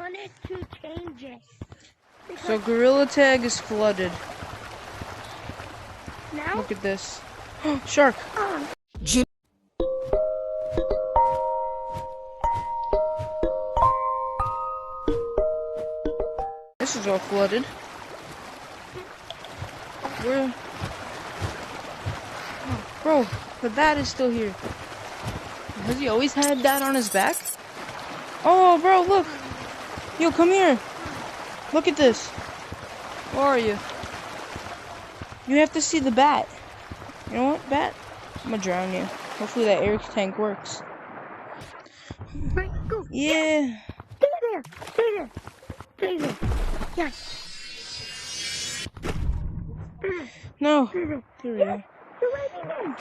wanted to change it. So Gorilla Tag is flooded. Now? Look at this. Shark! This is all flooded. Where? Oh, bro, the bat is still here. Has he always had that on his back? Oh, bro, look! Yo, come here! Look at this! Where are you? You have to see the bat. You know what, bat? I'm gonna drown you. Hopefully that air tank works. Right, go. Yeah. Stay there. Stay there. Stay there. Yes. No. Stay there. Here we go. You're right in there.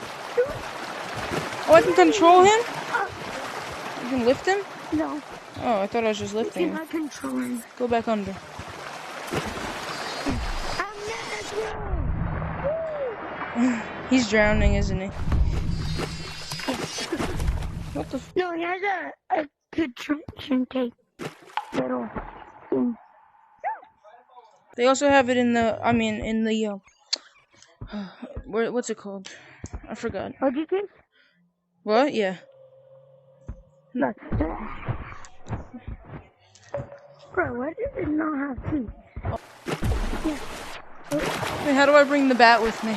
Oh, I can control him? You can lift him? No. Oh, I thought I was just You lifting him. cannot control him. Go back under. I'm not. He's drowning, isn't he? What the f— No, he has a contraction tape. Little thing. They also have it in the, in the, what's it called? I forgot. What'd you think? What? Yeah. Look. Bro, why does it not have teeth? Yeah. Wait, how do I bring the bat with me?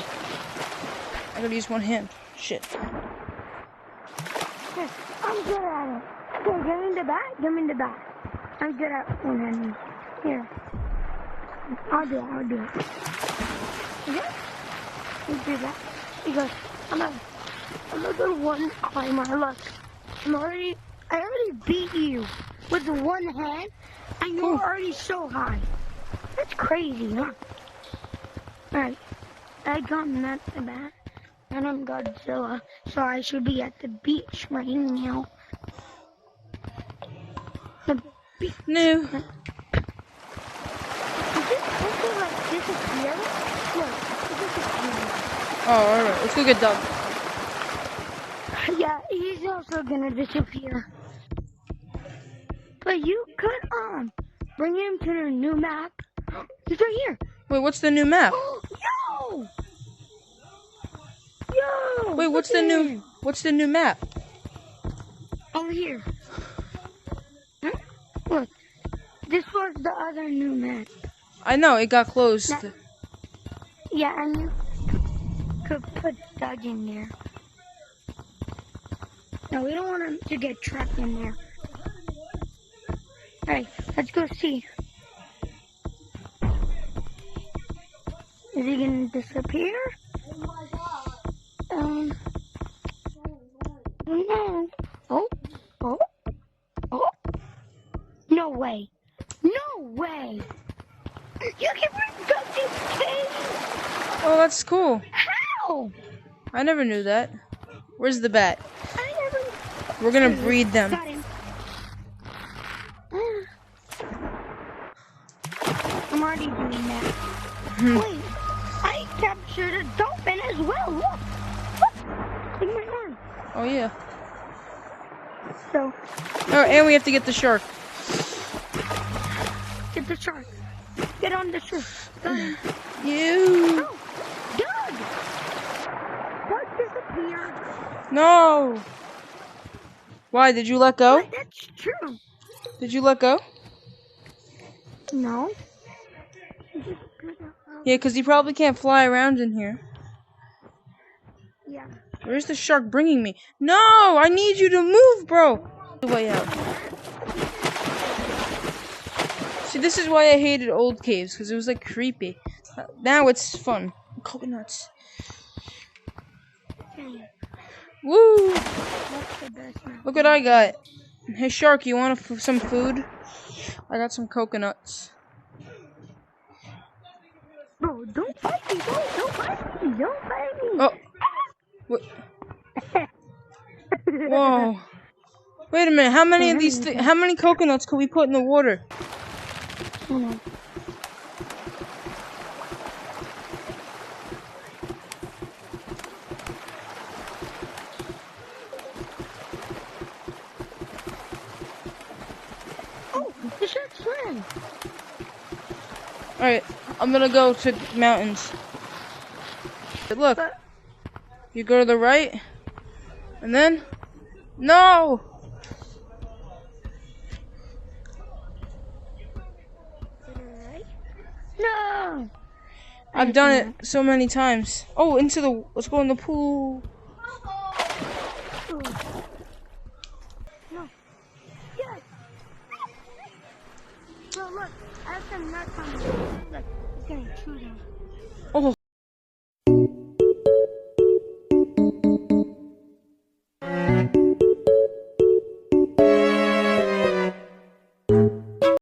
I gotta use one hand. Shit. Here, I'm good at it. Here, give me the bat. Give me the bat. I'm good at one hand. Here. I'll do it. I'll do it. Okay? You do that. Because I'm a good one climber. Look. I already beat you with one hand, and you're already so high. That's crazy, huh? Alright. I got Matt the bat, and I'm Godzilla, so I should be at the beach right now. The beach. No. Is it supposed to, like, disappear? Look, it disappeared. Oh, alright. Let's go get Doug. Yeah, he's also gonna disappear. But you could, bring him to the new map. He's right here. Wait, what's the new map? Yo! Yo! Wait, what's the new map? Over here. Huh? Look, this was the other new map. I know, it got closed. Yeah, and you could put Doug in there. No, we don't want him to get trapped in there. Alright, let's go see. Is he gonna disappear? No. Oh. No way. No way. You can bring Doug to cave. Oh, that's cool. How? I never knew that. Where's the bat? I never. We're gonna breed them. Got him. I'm already doing that. Wait, I captured a dolphin as well. Look. In my arm. Oh, yeah. So, Oh, and we have to get the shark. get the shark. Get on the shark. Got him. You. Oh, Doug! Doug disappeared. No. Why, did you let go? Wait, that's true. Did you let go? No. Yeah, because he probably can't fly around in here. Yeah. Where's the shark bringing me? No, I need you to move, bro. The way out. See, this is why I hated old caves, because it was like creepy. Now it's fun. Coconuts. Woo! That's the best one. Look what I got. Hey, shark, you want some food? I got some coconuts. Bro, don't fight me. Don't fight me. Don't fight me. Oh. What? Whoa. Wait a minute. How many of these? How many coconuts can we put in the water? Oh, the shark's again. Alright, I'm gonna go to mountains. Look, But you go to the right, and then, no! right? No. I've done it so many times. Oh, let's go in the pool. Ooh. No. Yes. No, look. I have some nuts on me. Look, it's gonna chew them.